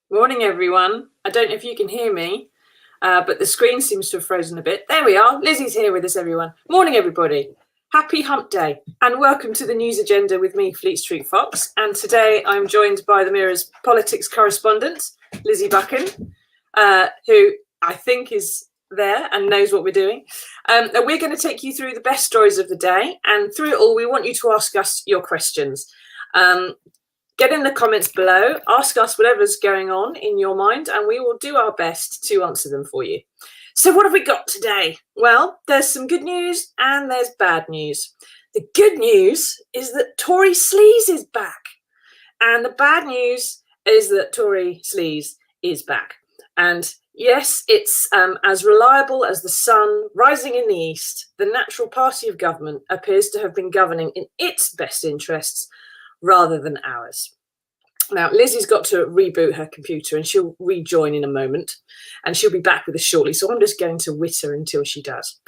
Morning, everyone. I don't know if you can hear me, but the screen seems to have frozen a bit. There we are. Lizzie's here with us, everyone. Morning, everybody. Happy Hump Day, and welcome to the news agenda with me, Fleet Street Fox. And today I'm joined by the Mirror's politics correspondent, Lizzy Buchan, who I think is there and knows what we're doing. We're going to take you through the best stories of the day, and through it all, we want you to ask us your questions. Get in the comments below, ask us whatever's going on in your mind, and we will do our best to answer them for you. So what have we got today? Well, there's some good news and there's bad news. The good news is that Tory sleaze is back. And the bad news is that Tory sleaze is back. And yes, it's as reliable as the sun rising in the east. The natural party of government appears to have been governing in its best interests rather than ours. Now, Lizzie's got to reboot her computer and she'll rejoin in a moment and she'll be back with us shortly. So I'm just going to wit her until she does.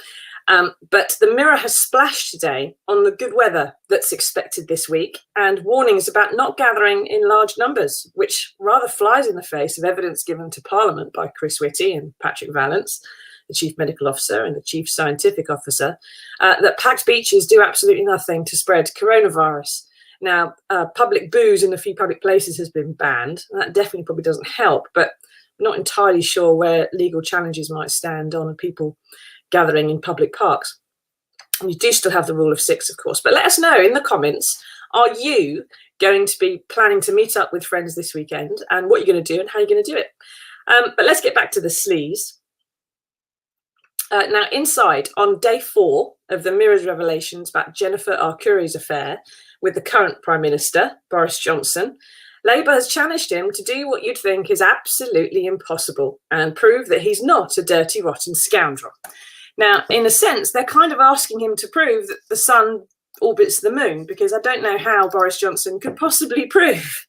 But the Mirror has splashed today on the good weather that's expected this week and warnings about not gathering in large numbers, which rather flies in the face of evidence given to Parliament by Chris Whitty and Patrick Vallance, the Chief Medical Officer and the Chief Scientific Officer, that packed beaches do absolutely nothing to spread coronavirus. Now, public booze in a few public places has been banned. That definitely probably doesn't help, but I'm not entirely sure where legal challenges might stand on people gathering in public parks. And you do still have the rule of 6, of course, but let us know in the comments, are you going to be planning to meet up with friends this weekend and what you're going to do and how you're going to do it? But let's get back to the sleaze. Now, inside, on day 4 of the Mirror's revelations about Jennifer Arcuri's affair with the current Prime Minister, Boris Johnson, Labour has challenged him to do what you'd think is absolutely impossible and prove that he's not a dirty, rotten scoundrel. Now, in a sense, they're kind of asking him to prove that the sun orbits the moon, because I don't know how Boris Johnson could possibly prove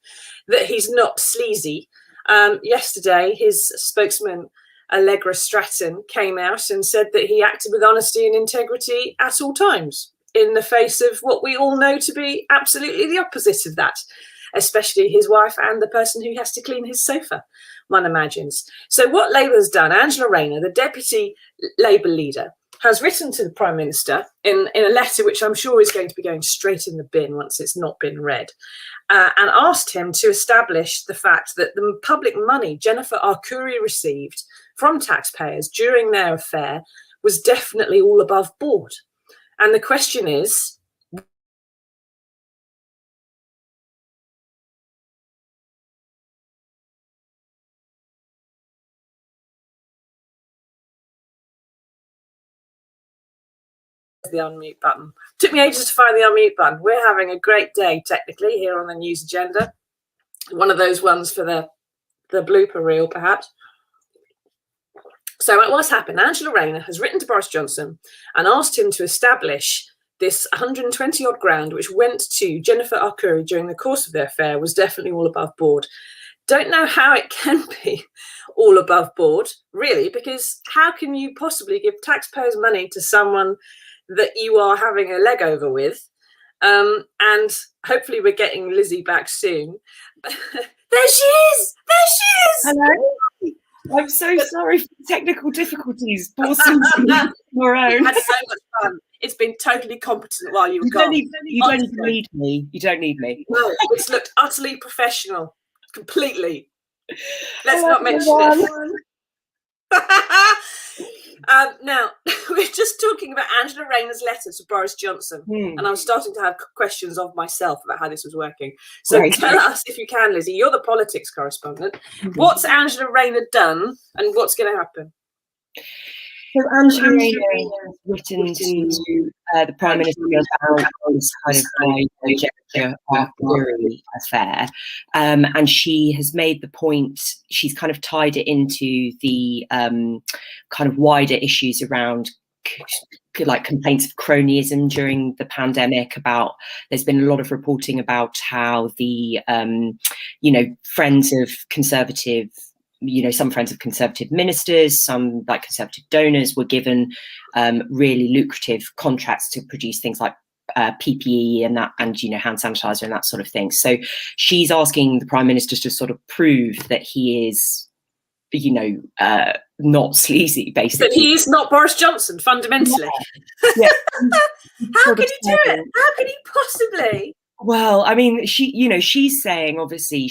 that he's not sleazy. Yesterday, his spokesman, Allegra Stratton, came out and said that he acted with honesty and integrity at all times in the face of what we all know to be absolutely the opposite of that, especially his wife and the person who has to clean his sofa, one imagines. So what Labour's done, Angela Rayner, the deputy Labour leader, has written to the Prime Minister in a letter which I'm sure is going to be going straight in the bin once it's not been read, and asked him to establish the fact that the public money Jennifer Arcuri received from taxpayers during their affair was definitely all above board. And the question is, the unmute button. Took me ages to find the unmute button. We're having a great day, technically, here on the news agenda. One of those ones for the blooper reel, perhaps. So what's happened? Angela Rayner has written to Boris Johnson and asked him to establish this 120 odd grand, which went to Jennifer Arcuri during the course of their affair, was definitely all above board. Don't know how it can be all above board, really, because how can you possibly give taxpayers' money to someone that you are having a leg over with? And hopefully we're getting Lizzie back soon. There she is! There she is! Hello. I'm so sorry for the technical difficulties. Poor Susan, your own. Had so much fun. It's been totally competent while you were gone. You don't even need me. You don't need me. No, it's looked utterly professional. Completely. Let's not mention it. Now, we're just talking about Angela Rayner's letter to Boris Johnson, and I'm starting to have questions of myself about how this was working. So tell us, if you can, Lizzie, you're the politics correspondent. What's Angela Rayner done, and what's going to happen? So Angela Rayner has written to the Prime Minister about this kind of Jennifer Arcuri affair, and she has made the point, she's kind of tied it into the kind of wider issues around like complaints of cronyism during the pandemic. About there's been a lot of reporting about how the friends of conservative, some friends of conservative ministers, some like conservative donors were given really lucrative contracts to produce things like PPE and that, and hand sanitizer and that sort of thing. So she's asking the Prime Minister to sort of prove that he is, not sleazy, basically. That he is not Boris Johnson, fundamentally. Yeah. How can he do it? How can he possibly? Well, I mean, she's saying, obviously,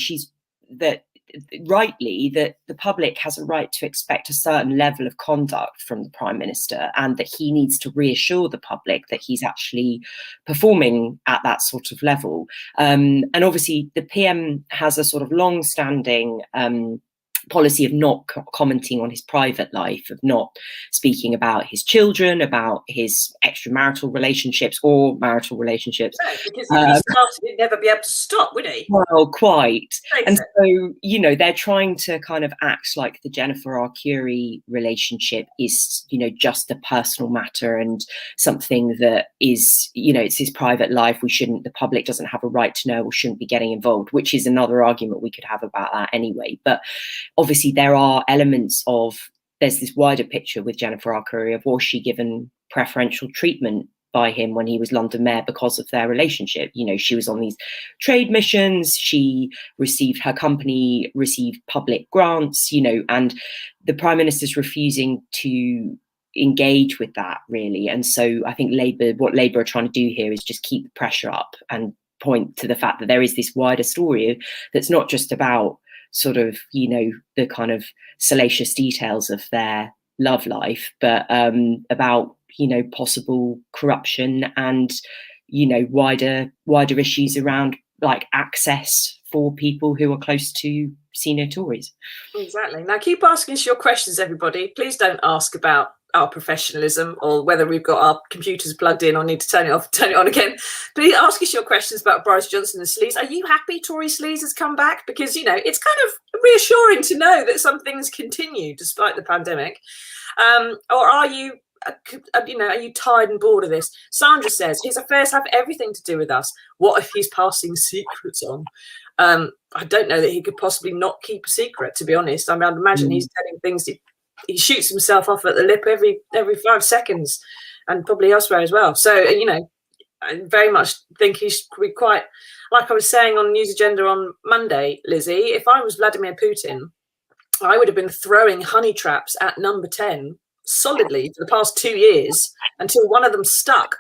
rightly, that the public has a right to expect a certain level of conduct from the Prime Minister, and that he needs to reassure the public that he's actually performing at that sort of level. And obviously the PM has a sort of long-standing policy of not commenting on his private life, of not speaking about his children, about his extramarital relationships or marital relationships. No, because if he started, he'd never be able to stop, would he? Well, quite. And so, they're trying to kind of act like the Jennifer Arcuri relationship is, just a personal matter and something that is, it's his private life. The public doesn't have a right to know or shouldn't be getting involved, which is another argument we could have about that anyway. But obviously there are elements there's this wider picture with Jennifer Arcuri of, was she given preferential treatment by him when he was London Mayor because of their relationship? She was on these trade missions, her company received public grants, and the Prime Minister's refusing to engage with that, really. And so I think what Labour are trying to do here is just keep the pressure up and point to the fact that there is this wider story that's not just about sort of, the kind of salacious details of their love life, but about, possible corruption and, wider issues around like access for people who are close to senior Tories. Exactly. Now keep asking us your questions, everybody. Please don't ask about our professionalism or whether we've got our computers plugged in or need to turn it off, turn it on again. Please ask us your questions about Boris Johnson and sleaze. Are you happy Tory sleaze has come back? Because, it's kind of reassuring to know that some things continue despite the pandemic. Or are you, are you tired and bored of this? Sandra says, his affairs have everything to do with us. What if he's passing secrets on? I don't know that he could possibly not keep a secret, to be honest. I mean, I'd imagine he's telling things he shoots himself off at the lip every 5 seconds, and probably elsewhere as well. So, I very much think he should be quite, like I was saying on News Agenda on Monday, Lizzy, if I was Vladimir Putin, I would have been throwing honey traps at number 10 solidly for the past 2 years until one of them stuck.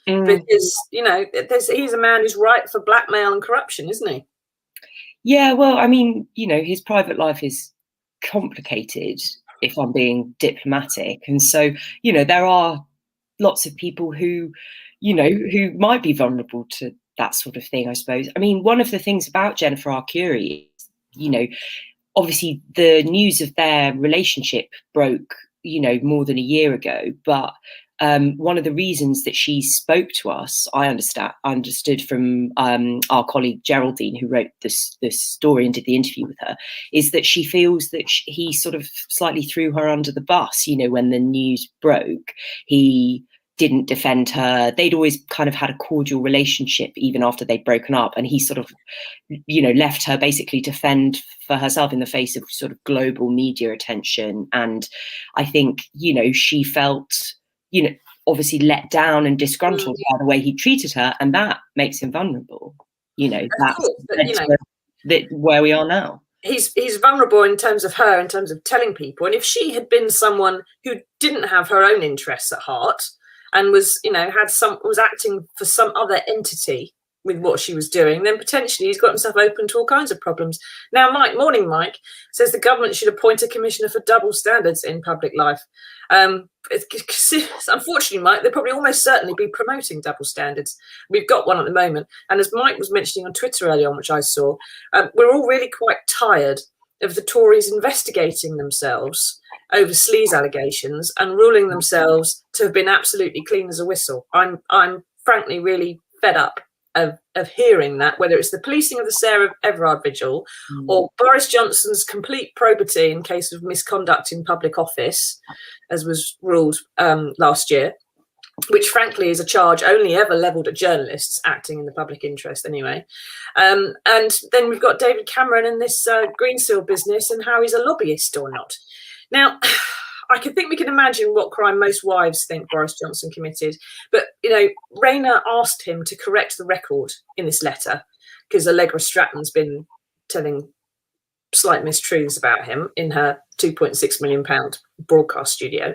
Because, he's a man who's ripe for blackmail and corruption, isn't he? Yeah, well, I mean, his private life is complicated, if I'm being diplomatic. And so, there are lots of people who might be vulnerable to that sort of thing, I suppose. I mean, one of the things about Jennifer Arcuri is, obviously the news of their relationship broke, more than a year ago. But one of the reasons that she spoke to us, I understood from our colleague Geraldine, who wrote this story and did the interview with her, is that she feels that he sort of slightly threw her under the bus. When the news broke, he didn't defend her. They'd always kind of had a cordial relationship even after they'd broken up, and he sort of, left her basically to fend for herself in the face of sort of global media attention. And I think, she felt, obviously let down and disgruntled by the way he treated her, and that makes him vulnerable. That's where we are now. He's vulnerable in terms of her, in terms of telling people. And if she had been someone who didn't have her own interests at heart and was, was acting for some other entity with what she was doing, then potentially he's got himself open to all kinds of problems. Now, Mike says the government should appoint a commissioner for double standards in public life. Unfortunately, Mike, they'll probably almost certainly be promoting double standards. We've got one at the moment. And as Mike was mentioning on Twitter earlier on, which I saw, we're all really quite tired of the Tories investigating themselves over sleaze allegations and ruling themselves to have been absolutely clean as a whistle. I'm frankly really fed up of hearing that, whether it's the policing of the Sarah Everard vigil or Boris Johnson's complete probity in case of misconduct in public office, as was ruled last year, which frankly is a charge only ever levelled at journalists acting in the public interest anyway. And then we've got David Cameron and this Green Seal business and how he's a lobbyist or not. Now, I think we can imagine what crime most wives think Boris Johnson committed. But, Rayner asked him to correct the record in this letter because Allegra Stratton's been telling slight mistruths about him in her £2.6 million broadcast studio.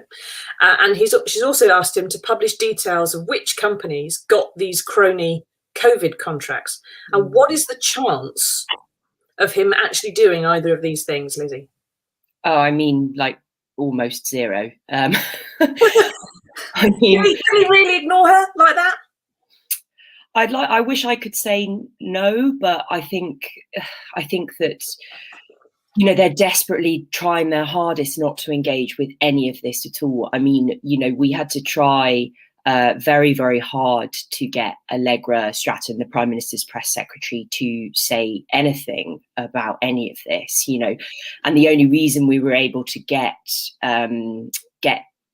And she's also asked him to publish details of which companies got these crony COVID contracts. And what is the chance of him actually doing either of these things, Lizzy? Oh, I mean, like almost zero. I mean, can he really ignore her like that? I wish I could say no, but I think that, they're desperately trying their hardest not to engage with any of this at all. I mean, we had to try very, very hard to get Allegra Stratton, the Prime Minister's press secretary, to say anything about any of this, and the only reason we were able to get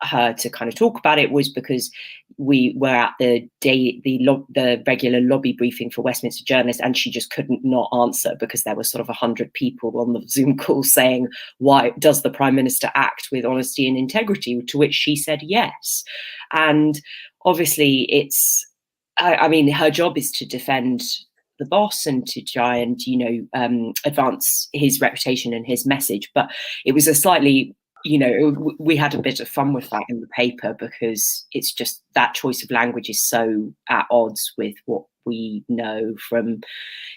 her to kind of talk about it was because we were at the regular lobby briefing for Westminster journalists, and she just couldn't not answer because there were sort of 100 people on the Zoom call saying, why does the Prime Minister act with honesty and integrity? To which she said yes. And obviously her job is to defend the boss and to try and, advance his reputation and his message. But it was a slightly, we had a bit of fun with that in the paper because it's just that choice of language is so at odds with what we know from,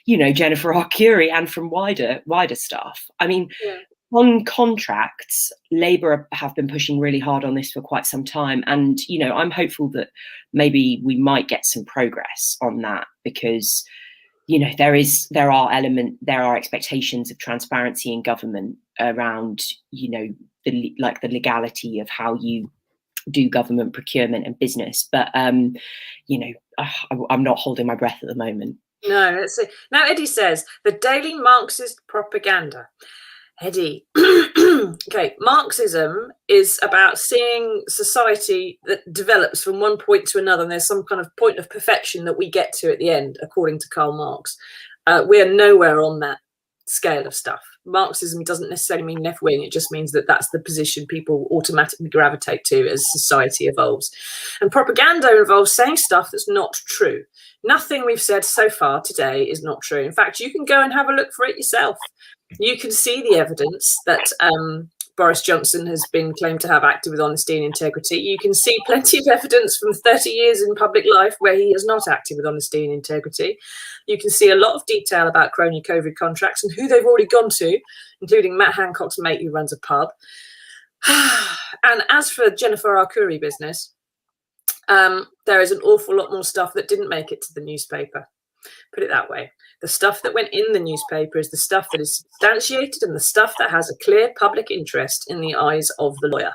Jennifer Arcuri and from wider stuff. I mean, on contracts, Labour have been pushing really hard on this for quite some time. And, I'm hopeful that maybe we might get some progress on that because, there are expectations of transparency in government around, the legality of how you do government procurement and business. But, I'm not holding my breath at the moment. No, let's see. Now, Eddie says the daily Marxist propaganda. Eddie, okay, Marxism is about seeing society that develops from one point to another, and there's some kind of point of perfection that we get to at the end, according to Karl Marx. We are nowhere on that scale of stuff. Marxism doesn't necessarily mean left wing, it just means that that's the position people automatically gravitate to as society evolves. And propaganda involves saying stuff that's not true. Nothing we've said so far today is not true. In fact, you can go and have a look for it yourself. You can see the evidence that Boris Johnson has been claimed to have acted with honesty and integrity. You can see plenty of evidence from 30 years in public life where he has not acted with honesty and integrity. You can see a lot of detail about crony COVID contracts and who they've already gone to, including Matt Hancock's mate who runs a pub. And as for Jennifer Arcuri business, there is an awful lot more stuff that didn't make it to the newspaper. Put it that way. The stuff that went in the newspaper is the stuff that is substantiated and the stuff that has a clear public interest in the eyes of the lawyer.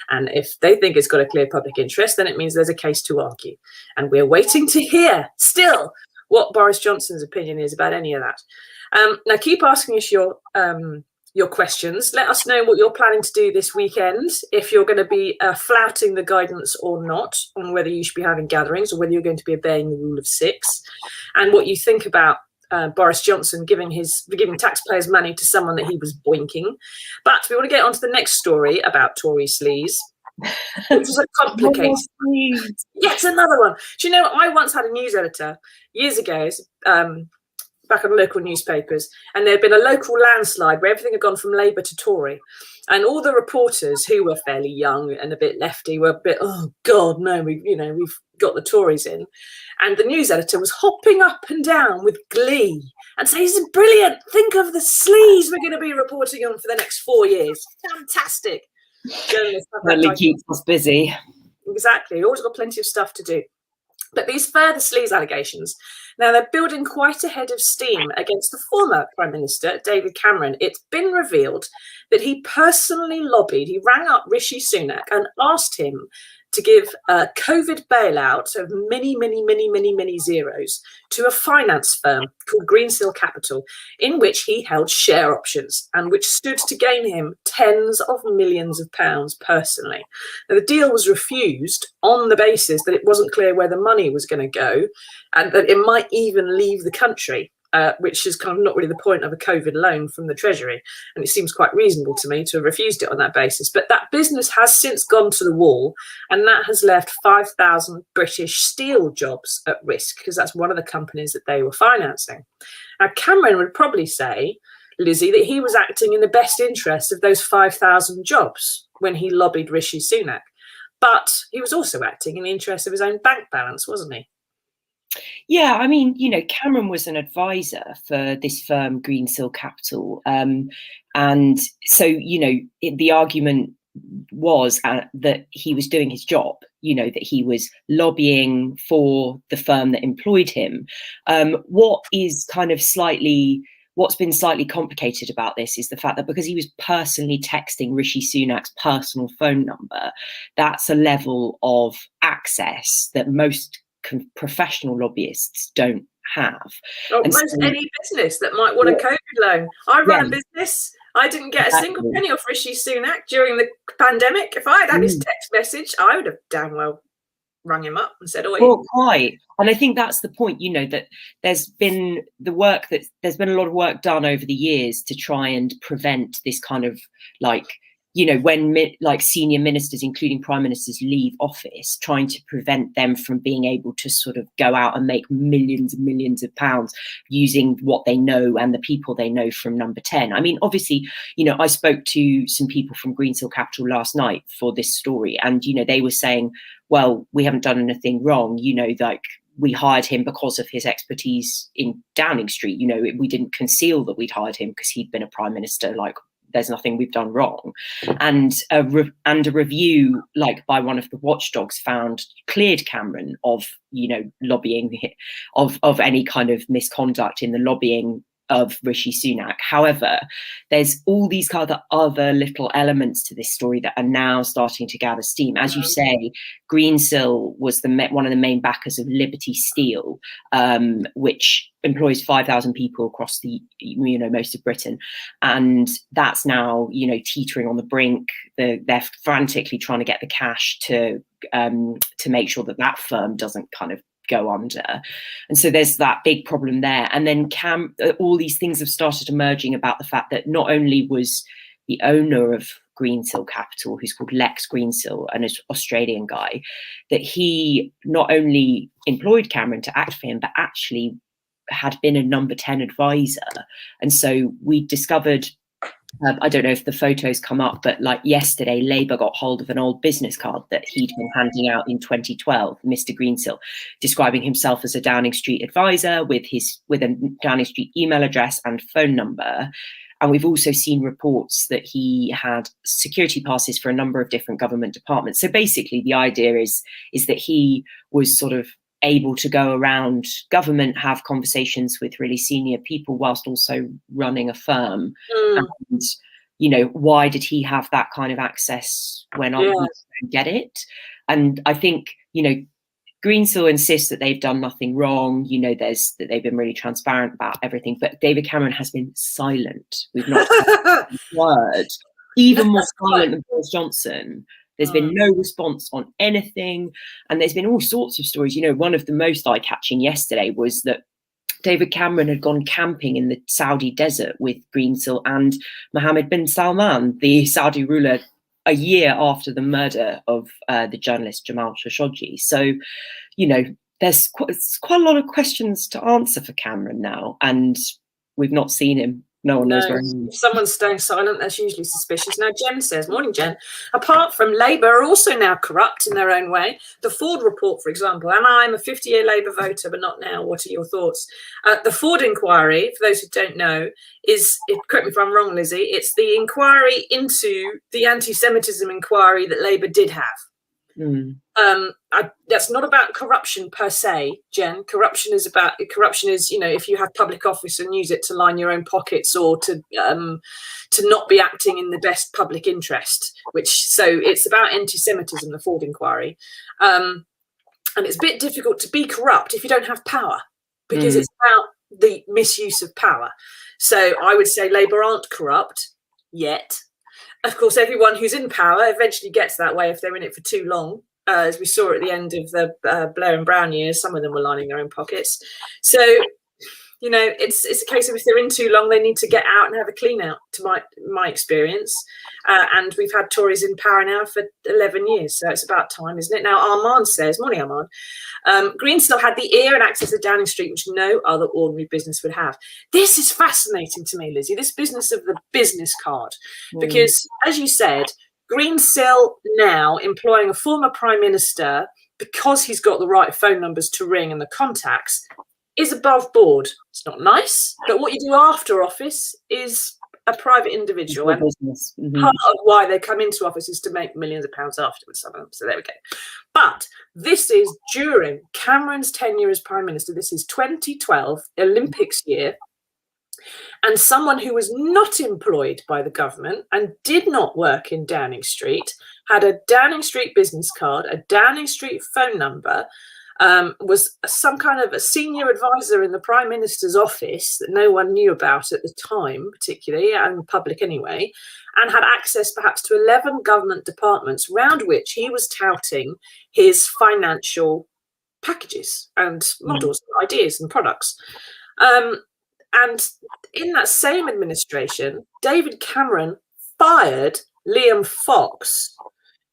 And if they think it's got a clear public interest, then it means there's a case to argue. And we're waiting to hear still what Boris Johnson's opinion is about any of that. Now, keep asking us your questions. Let us know what you're planning to do this weekend, if you're going to be flouting the guidance or not, on whether you should be having gatherings or whether you're going to be obeying the rule of 6, and what you think about Boris Johnson giving taxpayers' money to someone that he was boinking. But we want to get on to the next story about Tory sleaze, which is a complicated yet another one. Do you know, I once had a news editor years ago, back on local newspapers, and there had been a local landslide where everything had gone from Labour to Tory, and all the reporters who were fairly young and a bit lefty were a bit, oh God, no, we've got the Tories in, and the news editor was hopping up and down with glee and saying, "This is brilliant! Think of the sleaze we're going to be reporting on for the next 4 years. Fantastic!" Journalists really keeps us busy. Exactly, always got plenty of stuff to do. But these further sleaze allegations, now they're building quite a head of steam against the former Prime Minister, David Cameron. It's been revealed that he personally lobbied, he rang up Rishi Sunak and asked him to give a COVID bailout of many zeros to a finance firm called Greensill Capital, in which he held share options and which stood to gain him tens of millions of pounds personally. Now, the deal was refused on the basis that it wasn't clear where the money was going to go and that it might even leave the country. which is kind of not really the point of a COVID loan from the Treasury. And it seems quite reasonable to me to have refused it on that basis. But that business has since gone to the wall, and that has left 5,000 British steel jobs at risk, because that's one of the companies that they were financing. Now, Cameron would probably say, Lizzy, that he was acting in the best interest of those 5,000 jobs when he lobbied Rishi Sunak. But he was also acting in the interest of his own bank balance, wasn't he? Yeah, I mean, Cameron was an advisor for this firm, Greensill Capital. And so, the argument was that he was doing his job, that he was lobbying for the firm that employed him. What's been slightly complicated about this is the fact that because he was personally texting Rishi Sunak's personal phone number, that's a level of access that most professional lobbyists don't have. Any business that might want a COVID loan. I run a business. I didn't get a single penny off Rishi Sunak during the pandemic. If I had his text message, I would have damn well rung him up and said, "Oi." Well, quite. And I think that's the point, that there's been a lot of work done over the years to try and prevent this kind of when senior ministers, including prime ministers, leave office, trying to prevent them from being able to sort of go out and make millions and millions of pounds using what they know and the people they know from Number 10. I mean, obviously, I spoke to some people from Greensill Capital last night for this story, and, they were saying, well, we haven't done anything wrong, we hired him because of his expertise in Downing Street. We didn't conceal that we'd hired him because he'd been a prime minister. There's nothing we've done wrong. And a review by one of the watchdogs cleared Cameron of lobbying, of any kind of misconduct in the lobbying of Rishi Sunak. However, there's all these kind of other little elements to this story that are now starting to gather steam. As you say, Greensill was one of the main backers of Liberty Steel, which employs 5,000 people across the most of Britain, and that's now teetering on the brink. They're frantically trying to get the cash to make sure that firm doesn't kind of go under, and so there's that big problem there. And then all these things have started emerging about the fact that not only was the owner of Greensill Capital, who's called Lex Greensill, an Australian guy, that he not only employed Cameron to act for him, but actually had been a Number 10 advisor. And so we discovered, I don't know if the photos come up, but yesterday, Labour got hold of an old business card that he'd been handing out in 2012, Mr. Greensill, describing himself as a Downing Street advisor with a Downing Street email address and phone number. And we've also seen reports that he had security passes for a number of different government departments. So basically, the idea is that he was sort of able to go around government, have conversations with really senior people whilst also running a firm. And, why did he have that kind of access when others don't get it? And I think, Greensill insists that they've done nothing wrong. That they've been really transparent about everything. But David Cameron has been silent. We've not heard a word, even more silent than Boris Johnson. There's been no response on anything. And there's been all sorts of stories. One of the most eye-catching yesterday was that David Cameron had gone camping in the Saudi desert with Greensill and Mohammed bin Salman, the Saudi ruler, a year after the murder of the journalist Jamal Khashoggi. So, there's quite a lot of questions to answer for Cameron now. And we've not seen him. No one knows where he is. If someone's staying silent, that's usually suspicious. Now, Jen says, morning, Jen. Apart from Labour are also now corrupt in their own way. The Ford report, for example, and I'm a 50-year Labour voter, but not now. What are your thoughts? The Ford inquiry, for those who don't know, correct me if I'm wrong, Lizzy, it's the inquiry into the anti-Semitism inquiry that Labour did have. That's not about corruption per se, Jen. Corruption is, if you have public office and use it to line your own pockets or to not be acting in the best public interest. So it's about anti-Semitism, the Ford inquiry, and it's a bit difficult to be corrupt if you don't have power, because it's about the misuse of power. So I would say Labour aren't corrupt yet. Of course, everyone who's in power eventually gets that way if they're in it for too long. As we saw at the end of the Blair and Brown years, some of them were lining their own pockets. So You know, it's a case of if they're in too long, they need to get out and have a clean out, to my experience. And we've had Tories in power now for 11 years, so it's about time, isn't it? Now, Armand says, morning, Armand, Green still had the ear and access to Downing Street, which no other ordinary business would have. This is fascinating to me, Lizzie, this business of the business card, because, as you said, Green still now employing a former Prime Minister because he's got the right phone numbers to ring and the contacts is above board. It's not nice, but what you do after office is a private individual. And business. Part of why they come into office is to make millions of pounds afterwards, some of them. So there we go. But this is during Cameron's tenure as Prime Minister. This is 2012, Olympics year. And someone who was not employed by the government and did not work in Downing Street had a Downing Street business card, a Downing Street phone number, was some kind of a senior advisor in the Prime Minister's office that no one knew about at the time, particularly, and public anyway, and had access perhaps to 11 government departments round which he was touting his financial packages and models, ideas and products. And in that same administration, David Cameron fired Liam Fox,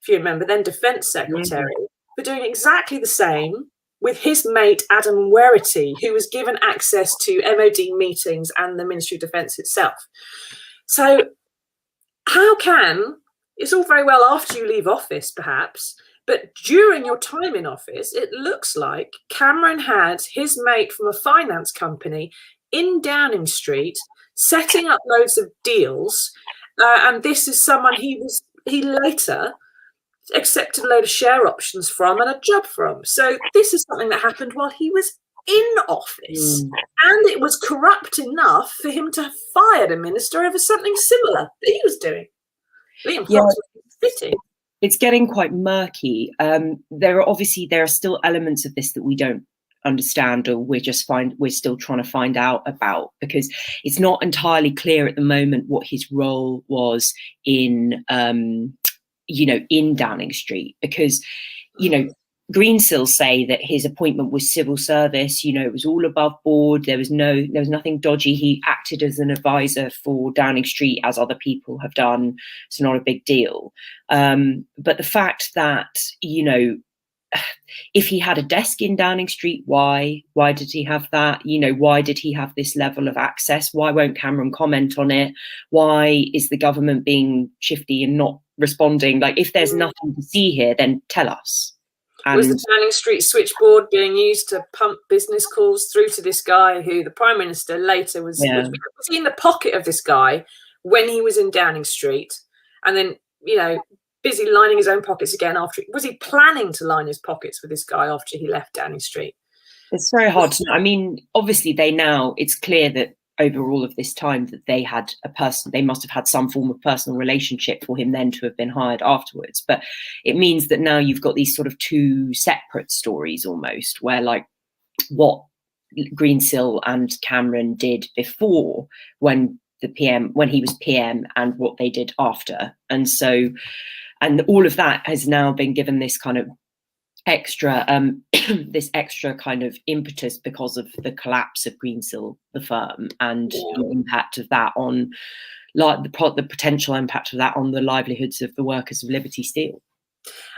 if you remember, then Defence Secretary, for doing exactly the same with his mate Adam Werrity, who was given access to MOD meetings and the Ministry of Defence itself. So how can, it's all very well after you leave office perhaps, but during your time in office, it looks like Cameron had his mate from a finance company in Downing Street setting up loads of deals, and this is someone he later accepted a load of share options from and a job from. So this is something that happened while he was in office, and it was corrupt enough for him to have fired a minister over something similar that he was doing. Liam Fox was fitting. It's getting quite murky. There are still elements of this that we don't understand, or we're still trying to find out about, because it's not entirely clear at the moment what his role was in in Downing Street, because Greensill say that his appointment was civil service, it was all above board, there was nothing dodgy. He acted as an advisor for Downing Street, as other people have done. It's not a big deal. But the fact that, if he had a desk in Downing Street, why did he have that? Why did he have this level of access? Why won't Cameron comment on it? Why is the government being shifty and not responding? Like, if there's nothing to see here, then tell us. Was the Downing Street switchboard being used to pump business calls through to this guy who the Prime Minister later was he in the pocket of this guy when he was in Downing Street, and then, busy lining his own pockets again after? Was he planning to line his pockets with this guy after he left Downing Street? It's very hard to know. I mean, obviously it's clear that over all of this time that they must have had some form of personal relationship for him then to have been hired afterwards. But it means that now you've got these sort of two separate stories almost, where like what Greensill and Cameron did before when he was PM, and what they did after. And all of that has now been given this kind of extra kind of impetus because of the collapse of Greensill, the firm, and the impact of that on the potential impact of that on the livelihoods of the workers of Liberty Steel.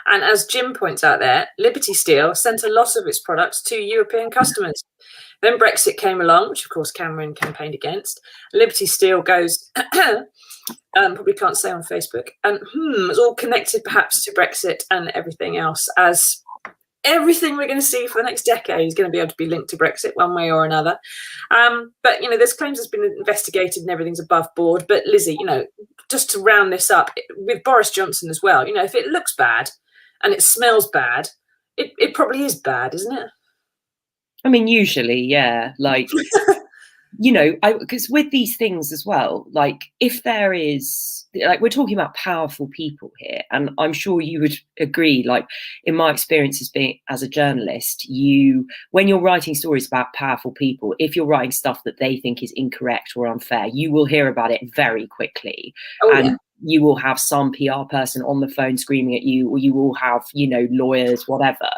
And as Jim points out there, Liberty Steel sent a lot of its products to European customers. Then Brexit came along, which of course Cameron campaigned against. Liberty Steel goes, probably can't say on Facebook, and it's all connected perhaps to Brexit and everything else, as everything we're going to see for the next decade is going to be able to be linked to Brexit one way or another. But, there's claims it's been investigated and everything's above board. But Lizzie, just to round this up, with Boris Johnson as well, if it looks bad and it smells bad, it probably is bad, isn't it? I mean, usually, yeah. Like, because with these things as well, like, if there is, like, we're talking about powerful people here, and I'm sure you would agree, like, in my experience as a journalist, when you're writing stories about powerful people, if you're writing stuff that they think is incorrect or unfair, you will hear about it very quickly. You will have some PR person on the phone screaming at you, or you will have, lawyers, whatever.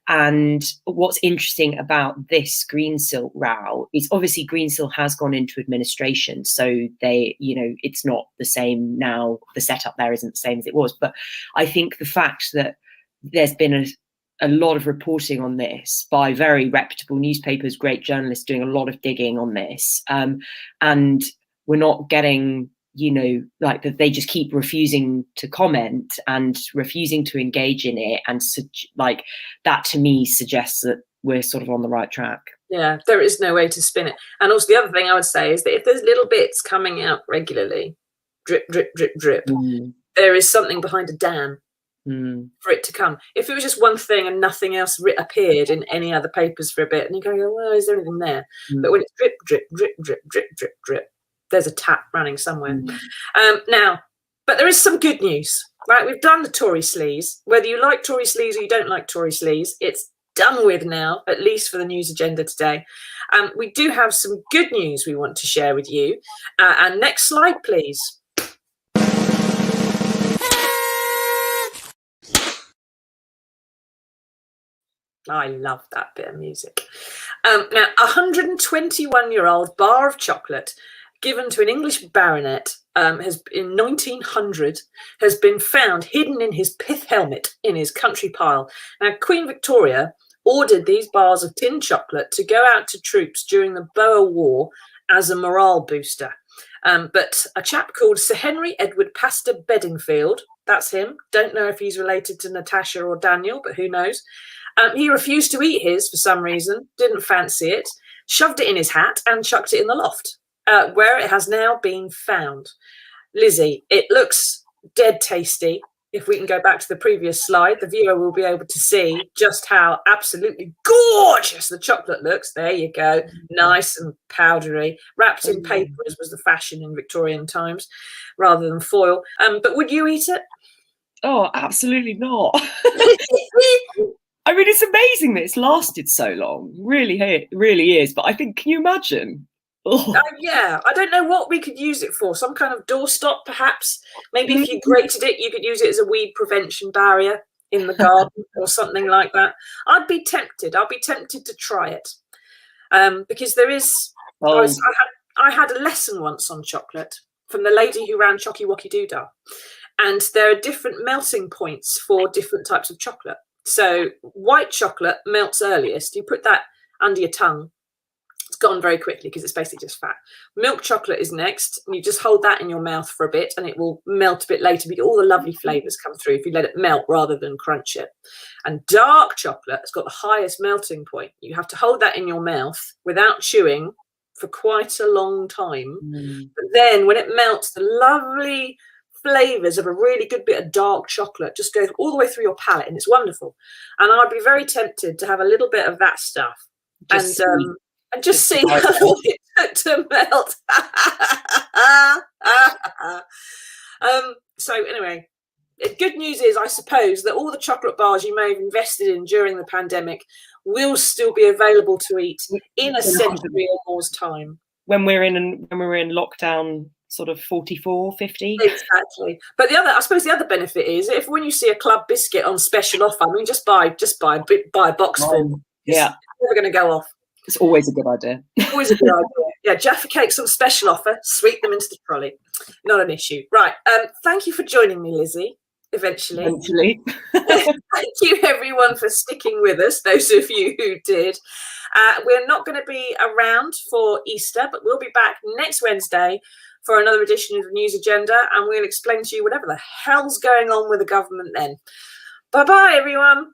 And what's interesting about this Greensill row is obviously Greensill has gone into administration, so they, you know, it's not the same now. The setup there isn't the same as it was. But I think the fact that there's been a lot of reporting on this by very reputable newspapers, great journalists doing a lot of digging on this, and we're not getting, you know, like that they just keep refusing to comment and refusing to engage in it, and like that to me suggests that we're sort of on the right track. Yeah, there is no way to spin it. And also the other thing I would say is that if there's little bits coming out regularly, drip, drip, drip, drip, there is something behind a dam for it to come. If it was just one thing and nothing else appeared in any other papers for a bit, and you go, well, is there anything there? But when it's drip, drip, drip, drip, drip, drip, drip, there's a tap running somewhere. Now, but there is some good news, right? We've done the Tory sleaze. Whether you like Tory sleaze or you don't like Tory sleaze, it's done with now, at least for the news agenda today. We do have some good news we want to share with you. And next slide, please. I love that bit of music. Now, a 121-year-old bar of chocolate given to an English baronet in 1900 has been found hidden in his pith helmet in his country pile. Now, Queen Victoria ordered these bars of tin chocolate to go out to troops during the Boer War as a morale booster. But a chap called Sir Henry Edward Pastor Bedingfield, that's him, don't know if he's related to Natasha or Daniel, but who knows, he refused to eat his for some reason, didn't fancy it, shoved it in his hat and chucked it in the loft, where it has now been found. Lizzy, it looks dead tasty. If we can go back to the previous slide, the viewer will be able to see just how absolutely gorgeous the chocolate looks. There you go. Nice and powdery, wrapped in paper, as was the fashion in Victorian times, rather than foil. But would you eat it? Oh, absolutely not. I mean, it's amazing that it's lasted so long. Really, it really is. But I think, can you imagine? Yeah, I don't know what we could use it for. Some kind of doorstop, perhaps. Maybe if you grated it, you could use it as a weed prevention barrier in the garden or something like that. I'd be tempted. I'd be tempted to try it because there is. I had a lesson once on chocolate from the lady who ran Chocky Wocky Doodah, and there are different melting points for different types of chocolate. So white chocolate melts earliest. You put that under your tongue. It's gone very quickly because it's basically just fat. Milk chocolate is next. You just hold that in your mouth for a bit and it will melt a bit later, but all the lovely flavours come through if you let it melt rather than crunch it. And dark chocolate has got the highest melting point. You have to hold that in your mouth without chewing for quite a long time. But then when it melts, the lovely flavours of a really good bit of dark chocolate just goes all the way through your palate, and it's wonderful. And I'd be very tempted to have a little bit of that stuff and just see how long it took to melt. So anyway, good news is, I suppose, that all the chocolate bars you may have invested in during the pandemic will still be available to eat in a century or more's time. When we're in lockdown, sort of 44, 50. Exactly. But I suppose the other benefit is, if when you see a club biscuit on special offer, I mean, just buy a box full. Yeah, it's never going to go off. It's always a good idea. Always a good idea. Yeah, Jaffa cakes on special offer. Sweep them into the trolley. Not an issue. Right. Thank you for joining me, Lizzy. Eventually. Thank you, everyone, for sticking with us. Those of you who did. We're not going to be around for Easter, but we'll be back next Wednesday for another edition of the News Agenda, and we'll explain to you whatever the hell's going on with the government then. Bye-bye, everyone.